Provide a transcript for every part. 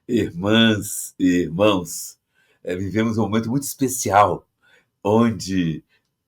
Irmãs e irmãos, vivemos um momento muito especial, onde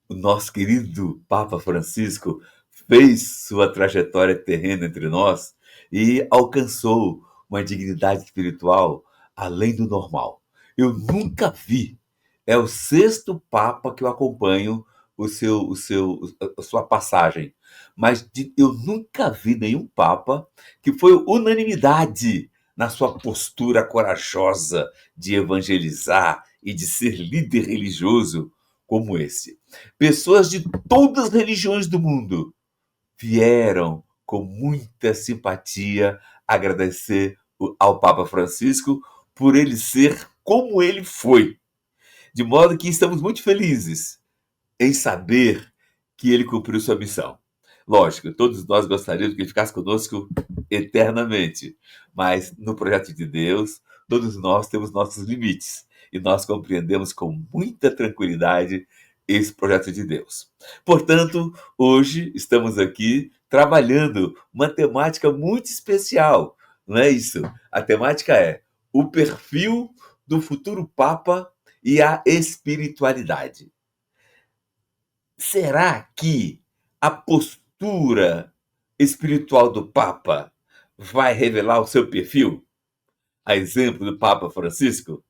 o nosso querido Papa Francisco fez sua trajetória terrena entre nós e alcançou uma dignidade espiritual além do normal. Eu nunca vi, é o sexto Papa que eu acompanho a sua passagem, mas eu nunca vi nenhum Papa que foi unanimidade na sua postura corajosa de evangelizar e de ser líder religioso como esse. Pessoas de todas as religiões do mundo vieram com muita simpatia agradecer ao Papa Francisco por ele ser como ele foi. De modo que estamos muito felizes em saber que ele cumpriu sua missão. Lógico, todos nós gostaríamos que ele ficasse conosco eternamente, mas no projeto de Deus, todos nós temos nossos limites e nós compreendemos com muita tranquilidade esse projeto de Deus. Portanto, hoje estamos aqui trabalhando uma temática muito especial, não é isso? A temática é o perfil do futuro Papa e a espiritualidade. Será que a postura espiritual do Papa vai revelar o seu perfil? A exemplo do Papa Francisco?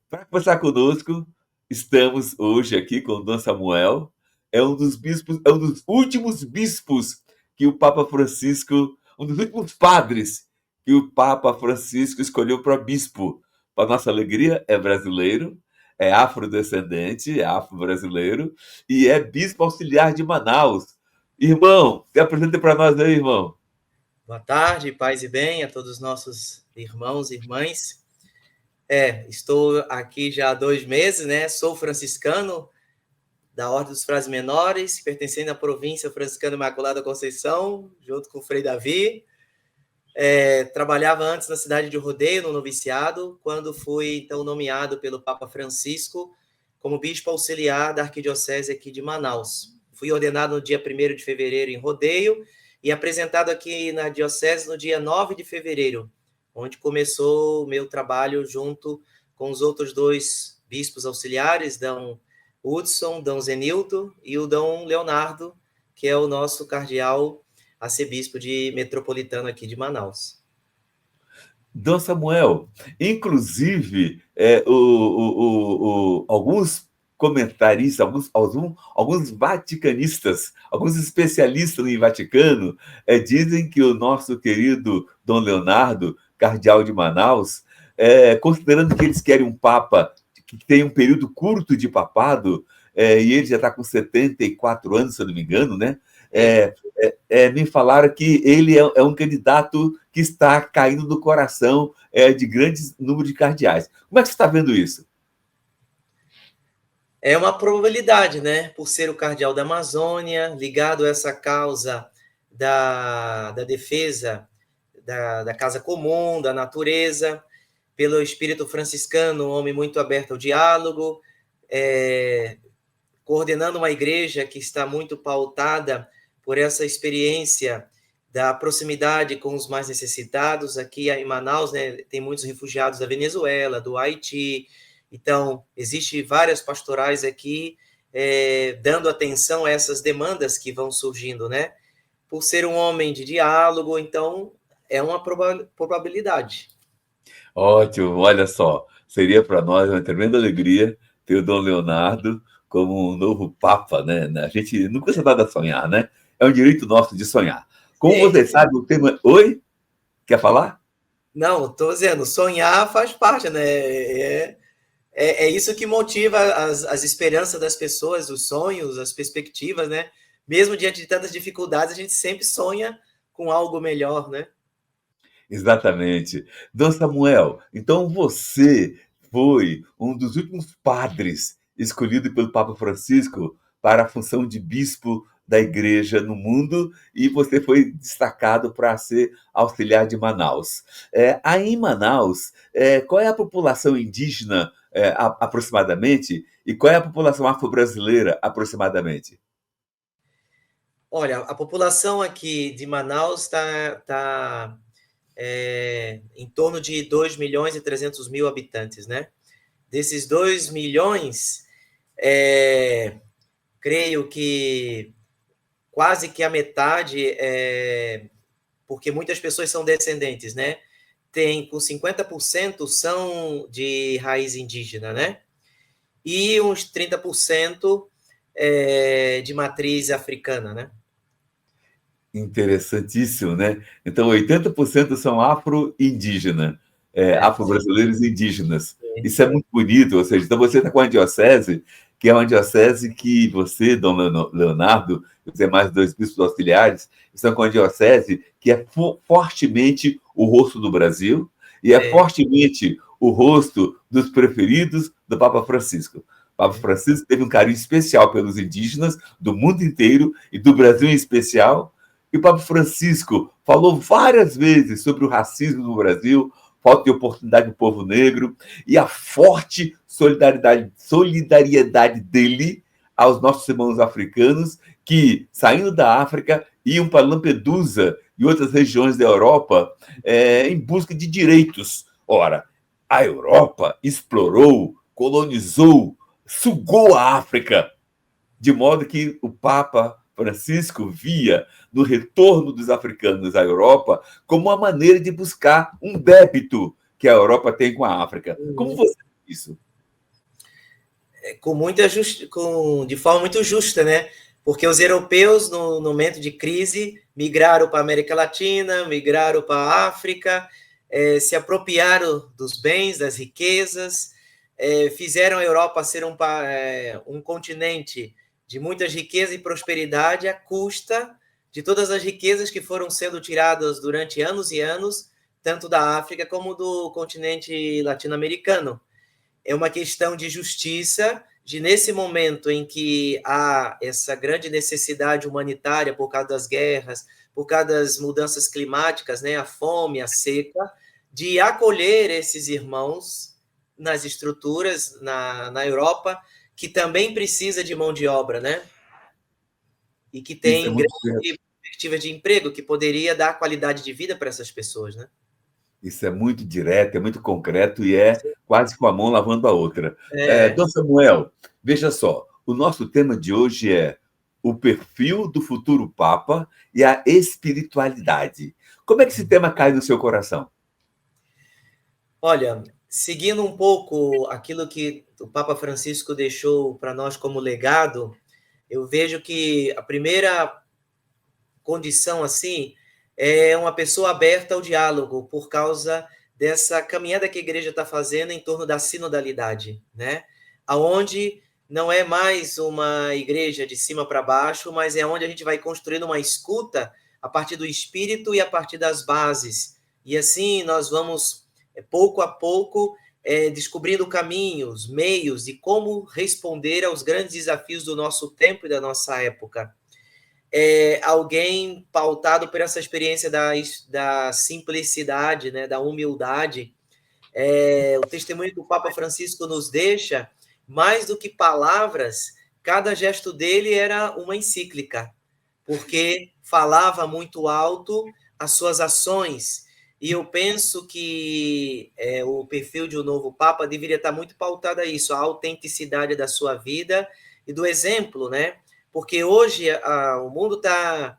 Para conversar conosco, estamos hoje aqui com o Dom Samuel. É um dos bispos, é um dos últimos bispos que o Papa Francisco, um dos últimos padres que o Papa Francisco escolheu para bispo. Para nossa alegria, é brasileiro, é afrodescendente, é afro-brasileiro e é bispo auxiliar de Manaus. Irmão, se apresenta para nós aí, irmão. Boa tarde, paz e bem a todos os nossos irmãos e irmãs. Estou aqui já há 2 meses, né? Sou franciscano da Ordem dos Frades Menores, pertencendo à província franciscana Imaculada Conceição, junto com o Frei Davi. Trabalhava antes na cidade de Rodeio, no noviciado, quando fui, então, nomeado pelo Papa Francisco como bispo auxiliar da Arquidiocese aqui de Manaus. Fui ordenado no dia 1º de fevereiro em Rodeio e apresentado aqui na Diocese no dia 9 de fevereiro, onde começou o meu trabalho junto com os outros 2 bispos auxiliares, Dom Hudson, Dom Zenilton e o Dom Leonardo, que é o nosso cardeal arcebispo de metropolitano aqui de Manaus. Dom Samuel, inclusive, alguns comentaristas, alguns vaticanistas, alguns especialistas em Vaticano, dizem que o nosso querido Dom Leonardo, cardeal de Manaus, considerando que eles querem um Papa que tem um período curto de papado, e ele já está com 74 anos, se eu não me engano, né? Me falaram que ele é um candidato que está caindo do coração de grandes número de cardeais. Como é que você está vendo isso? É uma probabilidade, né? Por ser o cardeal da Amazônia, ligado a essa causa da defesa da casa comum, da natureza, pelo espírito franciscano, um homem muito aberto ao diálogo, coordenando uma igreja que está muito pautada por essa experiência da proximidade com os mais necessitados. Aqui em Manaus, né, tem muitos refugiados da Venezuela, do Haiti. Então, existem várias pastorais aqui dando atenção a essas demandas que vão surgindo, né? Por ser um homem de diálogo, então é uma probabilidade. Ótimo, olha só, seria para nós uma tremenda alegria ter o Dom Leonardo como um novo Papa, né? A gente não custa nada sonhar, né? É um direito nosso de sonhar. Como Sim. você sabe, o tema. Oi? Quer falar? Não, estou dizendo, sonhar faz parte, né? É isso que motiva as esperanças das pessoas, os sonhos, as perspectivas, né? Mesmo diante de tantas dificuldades, a gente sempre sonha com algo melhor, né? Exatamente. Dom Samuel, então você foi um dos últimos padres escolhido pelo Papa Francisco para a função de bispo da igreja no mundo e você foi destacado para ser auxiliar de Manaus. Aí em Manaus, qual é a população indígena aproximadamente e qual é a população afro-brasileira aproximadamente? Olha, a população aqui de Manaus está em torno de 2 milhões e 300 mil habitantes, né? Desses 2 milhões, creio que quase que a metade, porque muitas pessoas são descendentes, né? Com 50% são de raiz indígena, né? E uns 30% de matriz africana, né? Interessantíssimo, né? Então, 80% são afro-indígenas, afro-brasileiros indígenas. Isso é muito bonito, ou seja, então você está com a diocese, que é uma diocese que você, Dom Leonardo, e os demais dois bispos auxiliares, estão com a diocese que é fortemente o rosto do Brasil e é fortemente o rosto dos preferidos do Papa Francisco. O Papa Francisco teve um carinho especial pelos indígenas do mundo inteiro e do Brasil em especial. E o Papa Francisco falou várias vezes sobre o racismo no Brasil, falta de oportunidade do povo negro e a forte solidariedade dele aos nossos irmãos africanos que, saindo da África, iam para Lampedusa e outras regiões da Europa em busca de direitos. Ora, a Europa explorou, colonizou, sugou a África, de modo que o Papa Francisco via no retorno dos africanos à Europa como uma maneira de buscar um débito que a Europa tem com a África. Como você vê isso? De forma muito justa, né? Porque os europeus, no momento de crise, migraram para a América Latina, migraram para a África, se apropriaram dos bens, das riquezas, fizeram a Europa ser um continente de muitas riquezas e prosperidade à custa de todas as riquezas que foram sendo tiradas durante anos e anos, tanto da África como do continente latino-americano. É uma questão de justiça, de nesse momento em que há essa grande necessidade humanitária por causa das guerras, por causa das mudanças climáticas, né, a fome, a seca, de acolher esses irmãos nas estruturas na Europa, que também precisa de mão de obra, né? E que tem grande perspectiva de emprego, que poderia dar qualidade de vida para essas pessoas, né? Isso é muito direto, é muito concreto e é quase com a mão lavando a outra. Dom Samuel, veja só, o nosso tema de hoje é o perfil do futuro Papa e a espiritualidade. Como é que esse tema cai no seu coração? Olha, seguindo um pouco aquilo que o Papa Francisco deixou para nós como legado, eu vejo que a primeira condição assim é uma pessoa aberta ao diálogo por causa dessa caminhada que a igreja está fazendo em torno da sinodalidade, né? Aonde não é mais uma igreja de cima para baixo, mas é onde a gente vai construindo uma escuta a partir do espírito e a partir das bases. E assim nós vamos, pouco a pouco, descobrindo caminhos, meios e como responder aos grandes desafios do nosso tempo e da nossa época. Alguém pautado por essa experiência da simplicidade, né, da humildade. O testemunho que o Papa Francisco nos deixa, mais do que palavras, cada gesto dele era uma encíclica, porque falava muito alto as suas ações. E eu penso que o perfil de um novo Papa deveria estar muito pautado a isso, a autenticidade da sua vida e do exemplo, né? Porque hoje o mundo está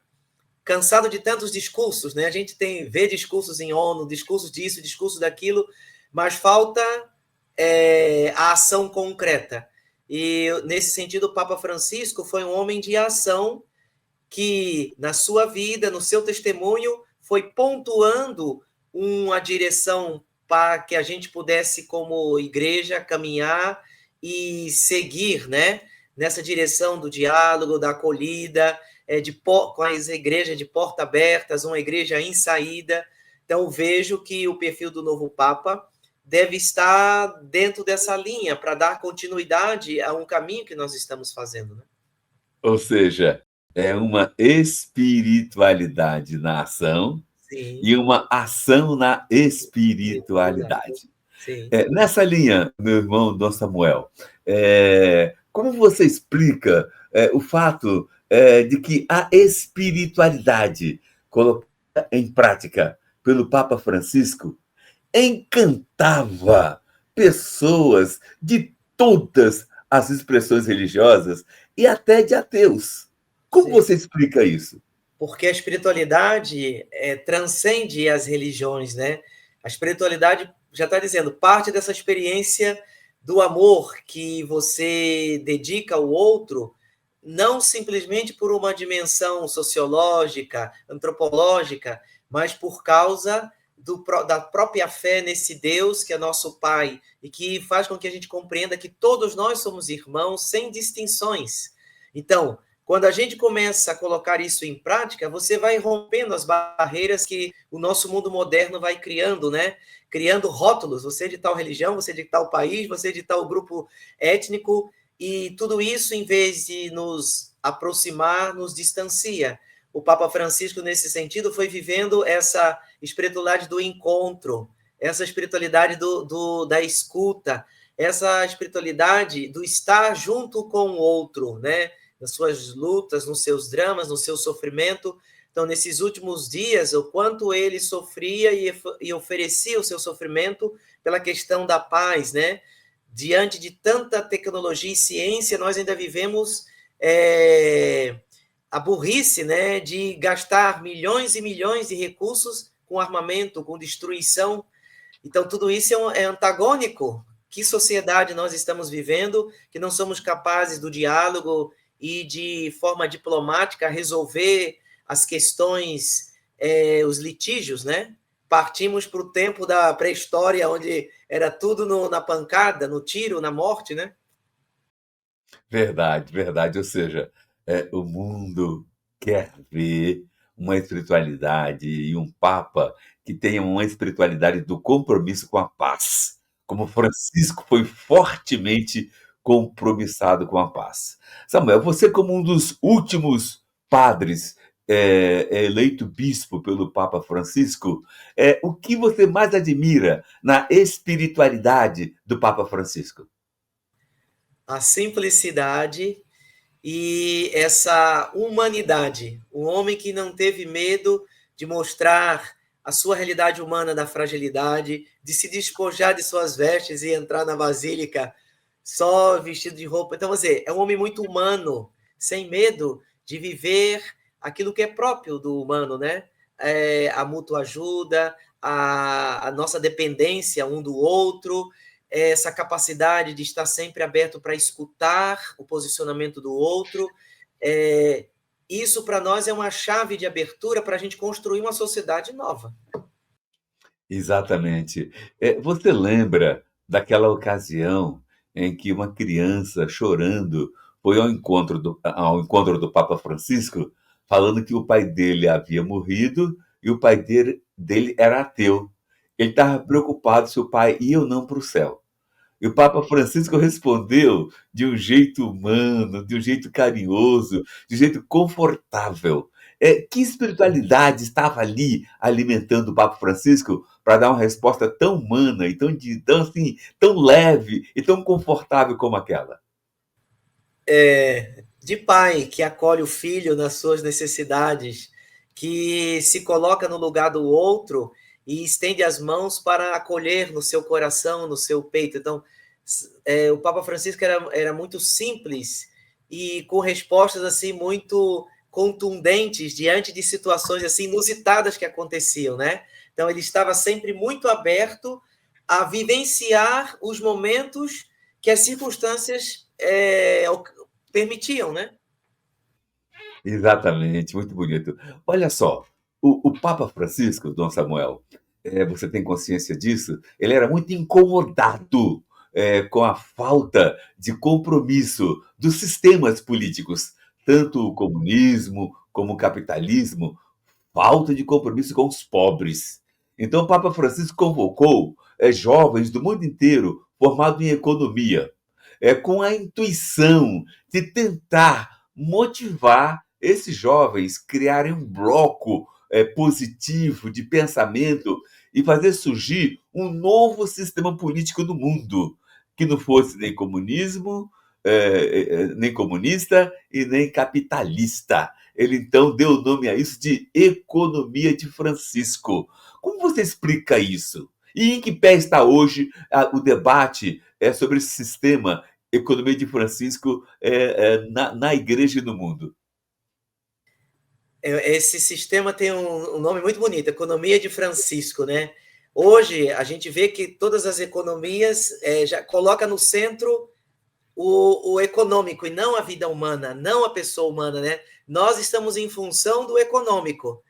cansado de tantos discursos, né? A gente vê discursos em ONU, discursos disso, discursos daquilo, mas falta a ação concreta. E, nesse sentido, o Papa Francisco foi um homem de ação que, na sua vida, no seu testemunho, foi pontuando uma direção para que a gente pudesse, como igreja, caminhar e seguir, né? Nessa direção do diálogo, da acolhida, com as igrejas de porta abertas, uma igreja em saída. Então, vejo que o perfil do novo Papa deve estar dentro dessa linha para dar continuidade a um caminho que nós estamos fazendo, né? Ou seja, é uma espiritualidade na ação Sim. e uma ação na espiritualidade. Sim. Nessa linha, meu irmão Dom Samuel, como você explica o fato de que a espiritualidade colocada em prática pelo Papa Francisco encantava pessoas de todas as expressões religiosas e até de ateus. Como Sim. você explica isso? Porque a espiritualidade transcende as religiões, né? A espiritualidade, já está dizendo, parte dessa experiência do amor que você dedica ao outro, não simplesmente por uma dimensão sociológica, antropológica, mas por causa da própria fé nesse Deus que é nosso Pai e que faz com que a gente compreenda que todos nós somos irmãos sem distinções. Então, quando a gente começa a colocar isso em prática, você vai rompendo as barreiras que o nosso mundo moderno vai criando, né? Criando rótulos, você é de tal religião, você é de tal país, você é de tal grupo étnico, e tudo isso, em vez de nos aproximar, nos distancia. O Papa Francisco, nesse sentido, foi vivendo essa espiritualidade do encontro, essa espiritualidade da escuta, essa espiritualidade do estar junto com o outro, né? Nas suas lutas, nos seus dramas, no seu sofrimento. Então, nesses últimos dias, o quanto ele sofria e oferecia o seu sofrimento pela questão da paz, né? Diante de tanta tecnologia e ciência, nós ainda vivemos a burrice, né, de gastar milhões e milhões de recursos com armamento, com destruição. Então, tudo isso é antagônico. Que sociedade nós estamos vivendo, que não somos capazes do diálogo e de forma diplomática resolver as questões, os litígios, né? Partimos para o tempo da pré-história, onde era tudo na pancada, no tiro, na morte, né? Verdade, verdade. Ou seja, o mundo quer ver uma espiritualidade e um Papa que tenha uma espiritualidade do compromisso com a paz, como Francisco foi fortemente compromissado com a paz. Samuel, você como um dos últimos padres eleito bispo pelo Papa Francisco, o que você mais admira na espiritualidade do Papa Francisco? A simplicidade e essa humanidade. Um homem que não teve medo de mostrar a sua realidade humana da fragilidade, de se despojar de suas vestes e entrar na basílica só vestido de roupa. Então, você é um homem muito humano, sem medo de viver aquilo que é próprio do humano, né? A mútua ajuda, a nossa dependência um do outro, essa capacidade de estar sempre aberto para escutar o posicionamento do outro. Isso, para nós, é uma chave de abertura para a gente construir uma sociedade nova. Exatamente. Você lembra daquela ocasião em que uma criança chorando foi ao encontro do Papa Francisco, falando que o pai dele havia morrido e o pai dele era ateu. Ele estava preocupado se o pai ia ou não para o céu. E o Papa Francisco respondeu de um jeito humano, de um jeito carinhoso, de um jeito confortável. Que espiritualidade estava ali alimentando o Papa Francisco para dar uma resposta tão humana e tão, assim, tão leve e tão confortável como aquela? De pai que acolhe o filho nas suas necessidades, que se coloca no lugar do outro e estende as mãos para acolher no seu coração, no seu peito. Então, o Papa Francisco era muito simples e com respostas assim muito contundentes diante de situações assim inusitadas que aconteciam, né? Então, ele estava sempre muito aberto a vivenciar os momentos que as circunstâncias permitiam, né? Exatamente, muito bonito. Olha só, o Papa Francisco, Dom Samuel, você tem consciência disso? Ele era muito incomodado com a falta de compromisso dos sistemas políticos, tanto o comunismo como o capitalismo, falta de compromisso com os pobres. Então, o Papa Francisco convocou jovens do mundo inteiro formados em economia, com a intuição de tentar motivar esses jovens criarem um bloco positivo de pensamento e fazer surgir um novo sistema político no mundo, que não fosse nem comunismo, nem comunista e nem capitalista. ele então deu o nome a isso de Economia de Francisco. Como você explica isso? E em que pé está hoje o debate sobre esse sistema Economia de Francisco na igreja e no mundo? Esse sistema tem um nome muito bonito, Economia de Francisco, né? Hoje, a gente vê que todas as economias já coloca no centro o econômico e não a vida humana, não a pessoa humana, né? Nós estamos em função do econômico.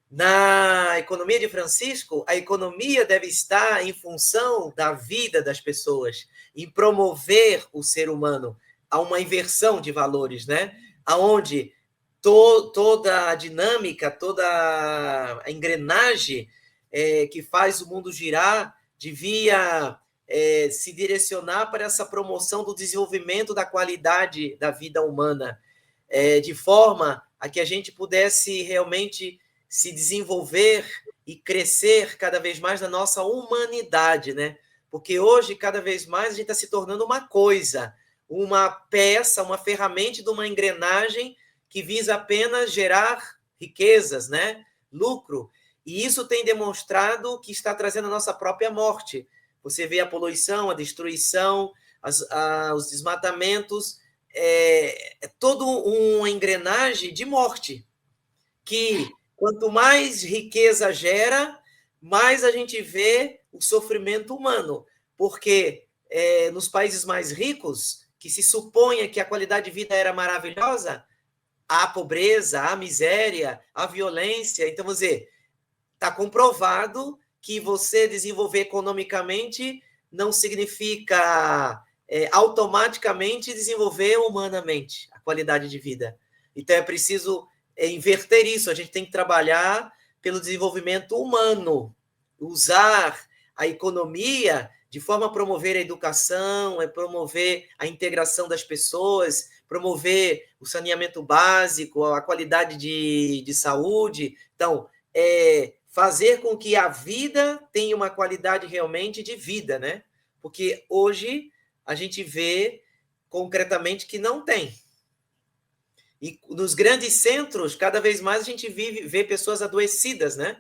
Na economia de Francisco, a economia deve estar em função da vida das pessoas, em promover o ser humano a uma inversão de valores, né? Aonde toda a dinâmica, toda a engrenagem que faz o mundo girar devia se direcionar para essa promoção do desenvolvimento da qualidade da vida humana, de forma a que a gente pudesse realmente se desenvolver e crescer cada vez mais na nossa humanidade, né? Porque hoje, cada vez mais, a gente está se tornando uma coisa, uma peça, uma ferramenta de uma engrenagem que visa apenas gerar riquezas, né? Lucro. E isso tem demonstrado que está trazendo a nossa própria morte. Você vê a poluição, a destruição, os desmatamentos, toda uma engrenagem de morte, que quanto mais riqueza gera, mais a gente vê o sofrimento humano, porque nos países mais ricos, que se suponha que a qualidade de vida era maravilhosa, há pobreza, há miséria, há violência. Então, vamos dizer, está comprovado que você desenvolver economicamente não significa automaticamente desenvolver humanamente a qualidade de vida. Então, é preciso inverter isso. A gente tem que trabalhar pelo desenvolvimento humano, usar a economia de forma a promover a educação, promover a integração das pessoas, promover o saneamento básico, a qualidade de saúde. Então, fazer com que a vida tenha uma qualidade realmente de vida, né? Porque hoje a gente vê concretamente que não tem. E nos grandes centros, cada vez mais a gente vê pessoas adoecidas, né?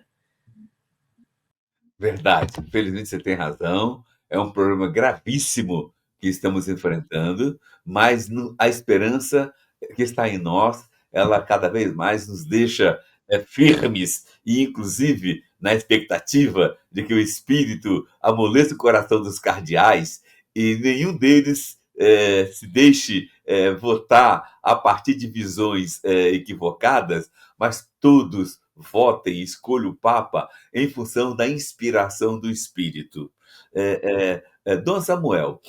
Verdade. Infelizmente você tem razão. É um problema gravíssimo que estamos enfrentando, mas a esperança que está em nós, ela cada vez mais nos deixa firmes e, inclusive, na expectativa de que o Espírito amoleça o coração dos cardeais e nenhum deles se deixe votar a partir de visões equivocadas, mas todos votem e escolham o Papa em função da inspiração do Espírito. Dom Samuel,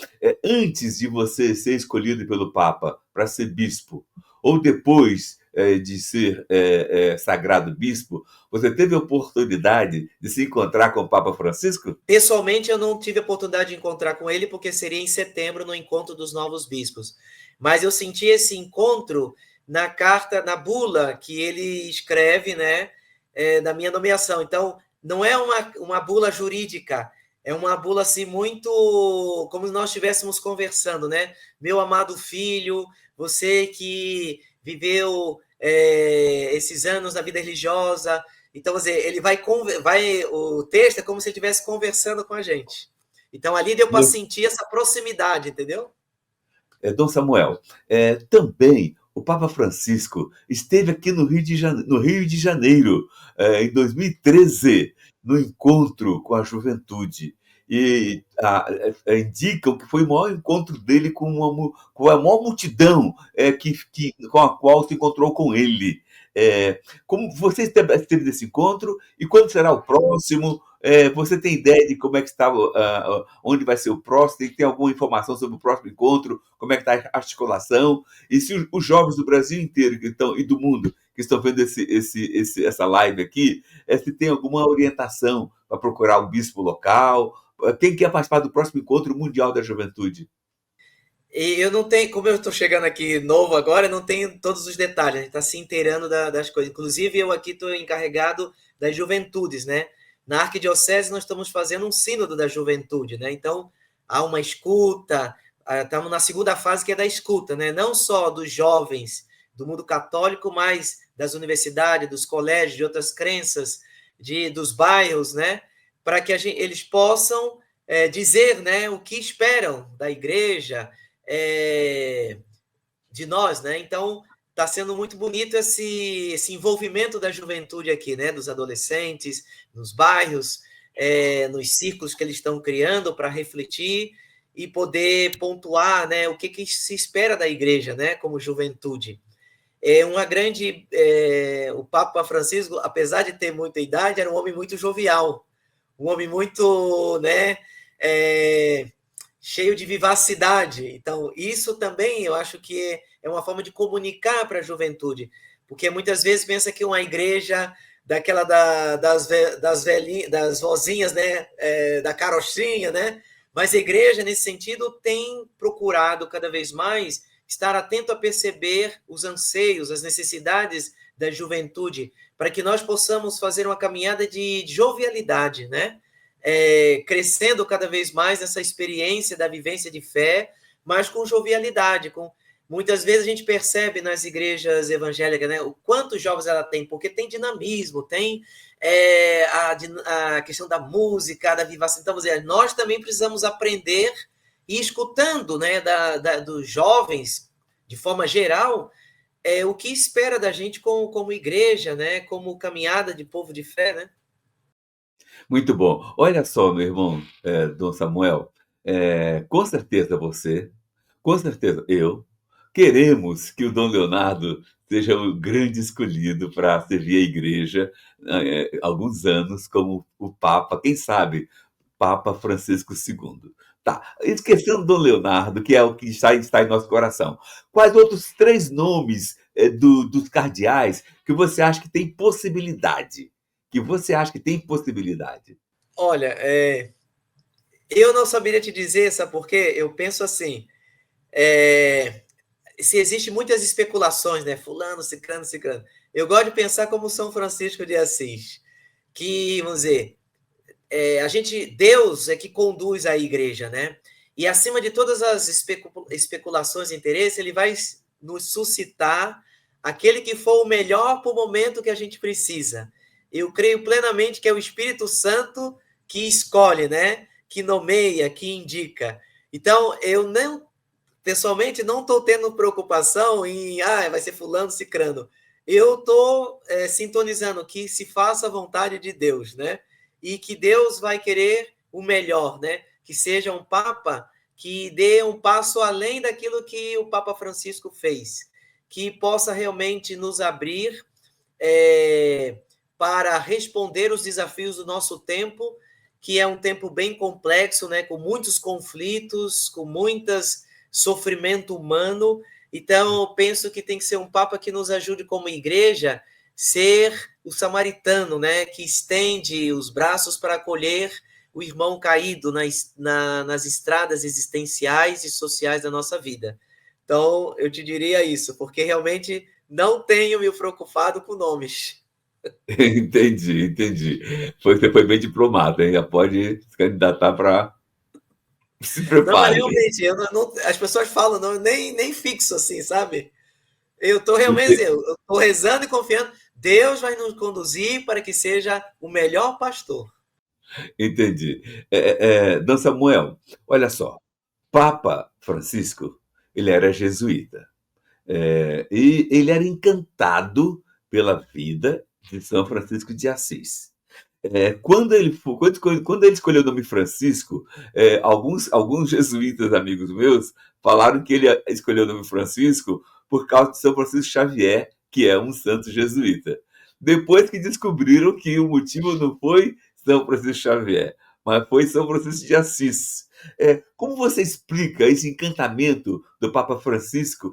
antes de você ser escolhido pelo Papa para ser bispo, ou depois de ser sagrado bispo, você teve a oportunidade de se encontrar com o Papa Francisco? Pessoalmente, eu não tive a oportunidade de encontrar com ele, porque seria em setembro, no encontro dos novos bispos. Mas eu senti esse encontro na carta, na bula que ele escreve, né, da minha nomeação. Então, não é uma bula jurídica, é uma bula assim muito como se nós estivéssemos conversando, né? Meu amado filho, você que viveu esses anos na vida religiosa. Então, quer dizer, ele o texto é como se ele estivesse conversando com a gente. Então, ali deu para sentir essa proximidade, entendeu? Dom Samuel, também o Papa Francisco esteve aqui no Rio de Janeiro, em 2013, no encontro com a juventude. E indicam que foi o maior encontro dele com a maior multidão com a qual se encontrou com ele. Como você esteve nesse encontro e quando será o próximo? Você tem ideia de como é que está, onde vai ser o próximo? Tem alguma informação sobre o próximo encontro? Como é que está a articulação? E se os jovens do Brasil inteiro e do mundo que estão vendo essa live aqui, se tem alguma orientação para procurar um bispo local? Quem quer participar do próximo encontro mundial da juventude? E eu não tenho, como eu estou chegando aqui novo agora, eu não tenho todos os detalhes, a gente está se inteirando das coisas. Inclusive, eu aqui estou encarregado das juventudes, né? Na Arquidiocese, nós estamos fazendo um sínodo da juventude, né? Então, há uma escuta, estamos na segunda fase, que é da escuta, né? Não só dos jovens do mundo católico, mas das universidades, dos colégios, de outras crenças, dos bairros, né? Para que eles possam dizer, né, o que esperam da igreja, de nós, né? Então, está sendo muito bonito esse envolvimento da juventude aqui, né? Dos adolescentes, nos bairros, nos círculos que eles estão criando para refletir e poder pontuar, né? O que se espera da igreja, né? Como juventude. O Papa Francisco, apesar de ter muita idade, era um homem muito jovial, um homem muito, né? Cheio de vivacidade. Então, isso também eu acho que é uma forma de comunicar para a juventude, porque muitas vezes pensa que uma igreja daquela das vozinhas, né, da carochinha, né? Mas a igreja, nesse sentido, tem procurado cada vez mais estar atento a perceber os anseios, as necessidades da juventude, para que nós possamos fazer uma caminhada de jovialidade, né? Crescendo cada vez mais nessa experiência da vivência de fé, mas com jovialidade. Muitas vezes a gente percebe nas igrejas evangélicas, né, o quantos jovens ela tem, porque tem dinamismo, tem a questão da música, da vivacidade. Então, nós também precisamos aprender e escutando, né, dos jovens, de forma geral, o que espera da gente como igreja, né, como caminhada de povo de fé, né? Muito bom. Olha só, meu irmão, Dom Samuel, com certeza você, com certeza eu, queremos que o Dom Leonardo seja o grande escolhido para servir a igreja alguns anos como o Papa, quem sabe, Papa Francisco II. Tá, esquecendo Dom Leonardo, que é o que está em nosso coração, quais outros 3 nomes dos cardeais que você acha que tem possibilidade? Que você acha que tem possibilidade? Olha, eu não saberia te dizer, sabe por quê? Eu penso assim, se existe muitas especulações, né? Fulano, ciclano, ciclano. Eu gosto de pensar como São Francisco de Assis, que, vamos dizer, Deus é que conduz a igreja, né? E acima de todas as especulações e interesses, ele vai nos suscitar aquele que for o melhor para o momento que a gente precisa. Eu creio plenamente que é o Espírito Santo que escolhe, né? Que nomeia, que indica. Então, eu pessoalmente não estou tendo preocupação em vai ser fulano, cicrano. Eu estou sintonizando que se faça a vontade de Deus, né? E que Deus vai querer o melhor, né? Que seja um Papa que dê um passo além daquilo que o Papa Francisco fez, que possa realmente nos abrir para responder os desafios do nosso tempo, que é um tempo bem complexo, né? Com muitos conflitos, com muitas sofrimento humano. Então, eu penso que tem que ser um Papa que nos ajude como igreja ser o samaritano, né, que estende os braços para acolher o irmão caído nas estradas existenciais e sociais da nossa vida. Então, eu te diria isso, porque realmente não tenho me preocupado com nomes. Entendi. Você foi bem diplomata, hein? Já pode se candidatar para. Se Não, mas prepare. realmente, as pessoas falam, não, nem fixo assim, sabe? Eu estou realmente, eu estou rezando e confiando. Deus vai nos conduzir para que seja o melhor pastor. Entendi. Dom Samuel, olha só. Papa Francisco, ele era jesuíta. E ele era encantado pela vida de São Francisco de Assis. Quando ele escolheu o nome Francisco, alguns jesuítas amigos meus falaram que ele escolheu o nome Francisco por causa de São Francisco Xavier, que é um santo jesuíta. Depois que descobriram que o motivo não foi São Francisco Xavier, mas foi São Francisco de Assis. Como você explica esse encantamento do Papa Francisco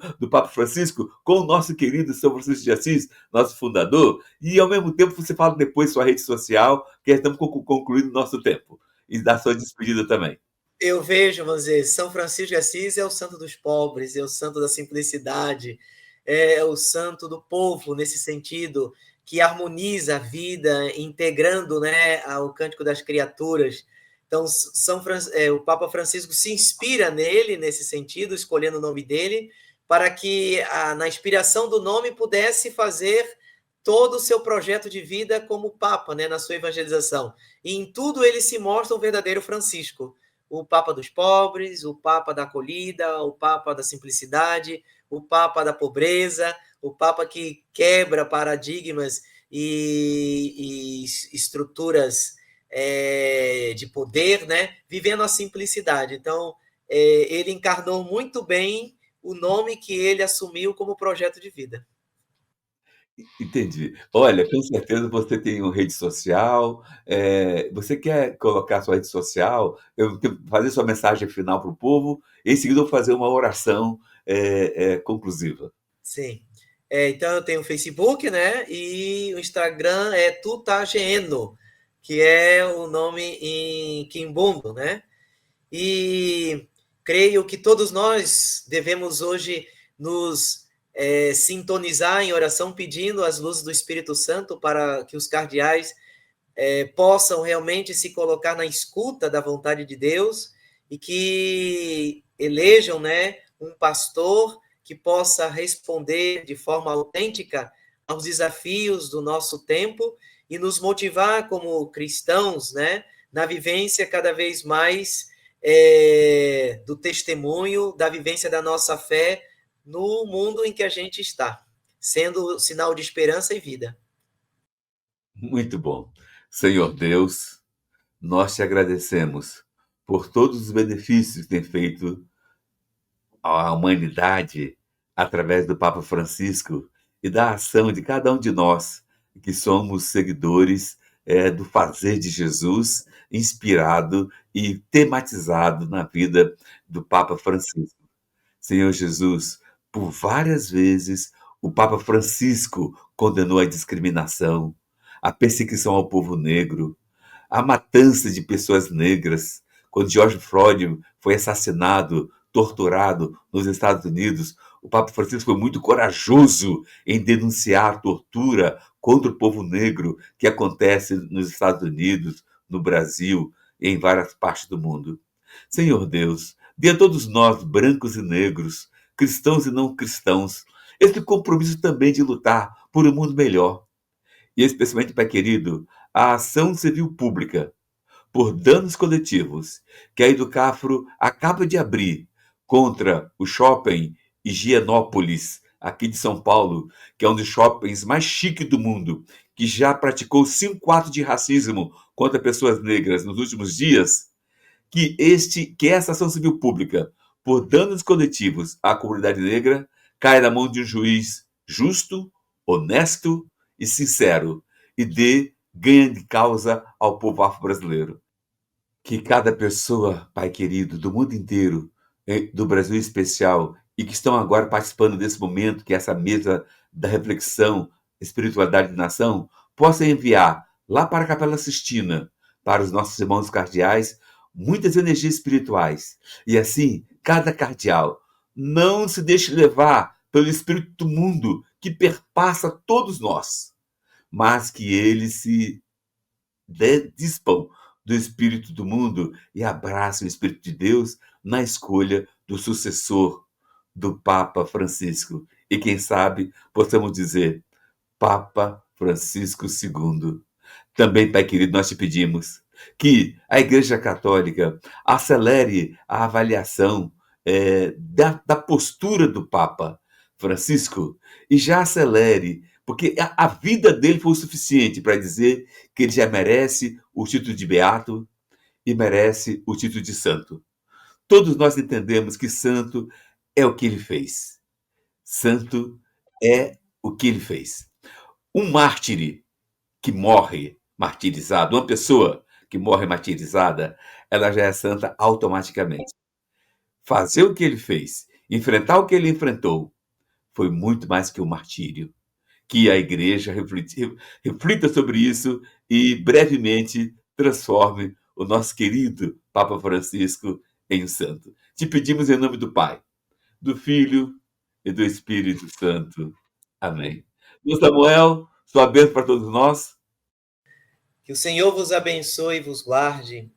com o nosso querido São Francisco de Assis, nosso fundador, e ao mesmo tempo você fala depois sua rede social, que estamos concluindo o nosso tempo, e da sua despedida também. Eu vejo, vamos dizer, São Francisco de Assis é o santo dos pobres, é o santo da simplicidade, é o santo do povo, nesse sentido, que harmoniza a vida, integrando, né, ao Cântico das Criaturas. Então, o Papa Francisco se inspira nele, nesse sentido, escolhendo o nome dele, para que, na inspiração do nome, pudesse fazer todo o seu projeto de vida como Papa, né, na sua evangelização. E em tudo ele se mostra um verdadeiro Francisco. O Papa dos pobres, o Papa da acolhida, o Papa da simplicidade, o Papa da pobreza, o Papa que quebra paradigmas e estruturas de poder, né, vivendo a simplicidade. Então, ele encarnou muito bem o nome que ele assumiu como projeto de vida. Entendi. Olha, com certeza você tem uma rede social, você quer colocar sua rede social, fazer sua mensagem final para o povo, em seguida eu vou fazer uma oração, conclusiva. Sim. Então eu tenho o Facebook, né? E o Instagram é Tutageno, que é o nome em Quimbundo, né? E creio que todos nós devemos hoje nos sintonizar em oração, pedindo as luzes do Espírito Santo para que os cardeais possam realmente se colocar na escuta da vontade de Deus e que elejam, né, um pastor que possa responder de forma autêntica aos desafios do nosso tempo e nos motivar como cristãos, né, na vivência cada vez mais do testemunho, da vivência da nossa fé no mundo em que a gente está, sendo sinal de esperança e vida. Muito bom. Senhor Deus, nós te agradecemos por todos os benefícios que tem feito à humanidade através do Papa Francisco e da ação de cada um de nós que somos seguidores do fazer de Jesus, inspirado e tematizado na vida do Papa Francisco. Senhor Jesus, por várias vezes o Papa Francisco condenou a discriminação, a perseguição ao povo negro, a matança de pessoas negras. Quando George Floyd foi assassinado, torturado nos Estados Unidos, o Papa Francisco foi muito corajoso em denunciar a tortura contra o povo negro que acontece nos Estados Unidos, no Brasil e em várias partes do mundo. Senhor Deus, dê a todos nós, brancos e negros, cristãos e não cristãos, esse compromisso também de lutar por um mundo melhor. E especialmente, Pai querido, a ação civil pública por danos coletivos que a Educafro acaba de abrir contra o shopping Higienópolis, aqui de São Paulo, que é um dos shoppings mais chiques do mundo, que já praticou 5 atos de racismo contra pessoas negras nos últimos dias, que essa ação civil pública por danos coletivos à comunidade negra caia na mão de um juiz justo, honesto e sincero e dê ganho de causa ao povo afro-brasileiro. Que cada pessoa, Pai querido, do mundo inteiro, do Brasil em especial, e que estão agora participando desse momento, que é essa mesa da reflexão, espiritualidade de nação, possa enviar lá para a Capela Sistina, para os nossos irmãos cardeais, muitas energias espirituais. E assim, cada cardeal não se deixe levar pelo espírito do mundo que perpassa todos nós, mas que eles se dispam do espírito do mundo e abracem o espírito de Deus na escolha do sucessor do Papa Francisco. E quem sabe possamos dizer Papa Francisco II. Também, Pai querido, nós te pedimos que a Igreja Católica acelere a avaliação da postura do Papa Francisco e já acelere, porque a vida dele foi o suficiente para dizer que ele já merece o título de beato e merece o título de santo. Todos nós entendemos que santo é o que ele fez. Santo é o que ele fez. Um mártir que morre martirizado, uma pessoa que morre martirizada, ela já é santa automaticamente. Fazer o que ele fez, enfrentar o que ele enfrentou, foi muito mais que um martírio. Que a igreja reflita sobre isso e brevemente transforme o nosso querido Papa Francisco em um santo. Te pedimos em nome do Pai, do Filho e do Espírito Santo. Amém. Deus Samuel, sua bênção para todos nós. Que o Senhor vos abençoe e vos guarde.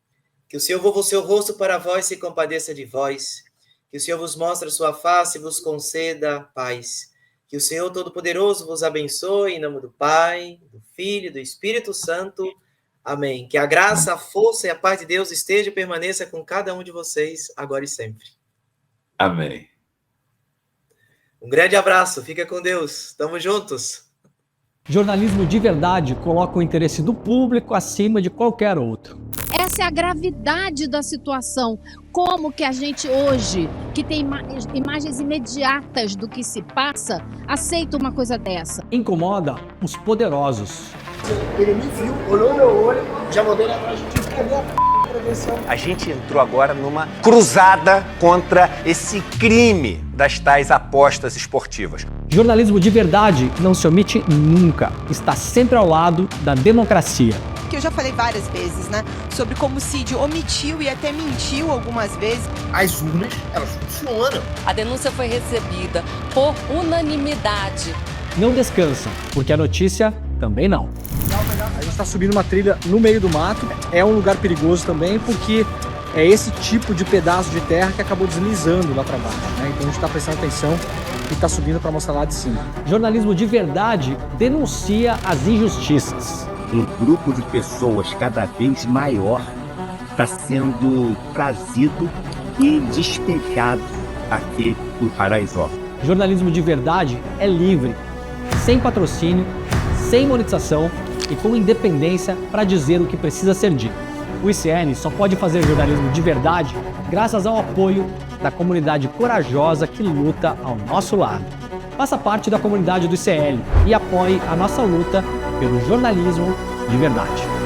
Que o Senhor volva o seu rosto para vós e se compadeça de vós. Que o Senhor vos mostre a sua face e vos conceda paz. Que o Senhor Todo-Poderoso vos abençoe, em nome do Pai, do Filho e do Espírito Santo. Amém. Que a graça, a força e a paz de Deus esteja e permaneça com cada um de vocês, agora e sempre. Amém. Um grande abraço, fica com Deus. Tamo juntos. Jornalismo de verdade coloca o interesse do público acima de qualquer outro. Essa é a gravidade da situação. Como que a gente hoje, que tem imagens imediatas do que se passa, aceita uma coisa dessa? Incomoda os poderosos. Ele me viu, olhou meu olho, já mandei lá atrás, cadê a prevenção? A gente entrou agora numa cruzada contra esse crime das tais apostas esportivas. Jornalismo de verdade não se omite nunca. Está sempre ao lado da democracia. Que eu já falei várias vezes, né? Sobre como o Cid omitiu e até mentiu algumas vezes. As urnas, elas funcionam. A denúncia foi recebida por unanimidade. Não descansa, porque a notícia também não. A gente está subindo uma trilha no meio do mato. É um lugar perigoso também, porque é esse tipo de pedaço de terra que acabou deslizando lá para baixo, né? Então a gente está prestando atenção e está subindo para mostrar lá de cima. Jornalismo de verdade denuncia as injustiças. Um grupo de pessoas cada vez maior está sendo trazido e despejado aqui no Paraisópolis. Jornalismo de verdade é livre, sem patrocínio, sem monetização e com independência para dizer o que precisa ser dito. O ICN só pode fazer jornalismo de verdade graças ao apoio da comunidade corajosa que luta ao nosso lado. Faça parte da comunidade do ICL e apoie a nossa luta pelo jornalismo de verdade.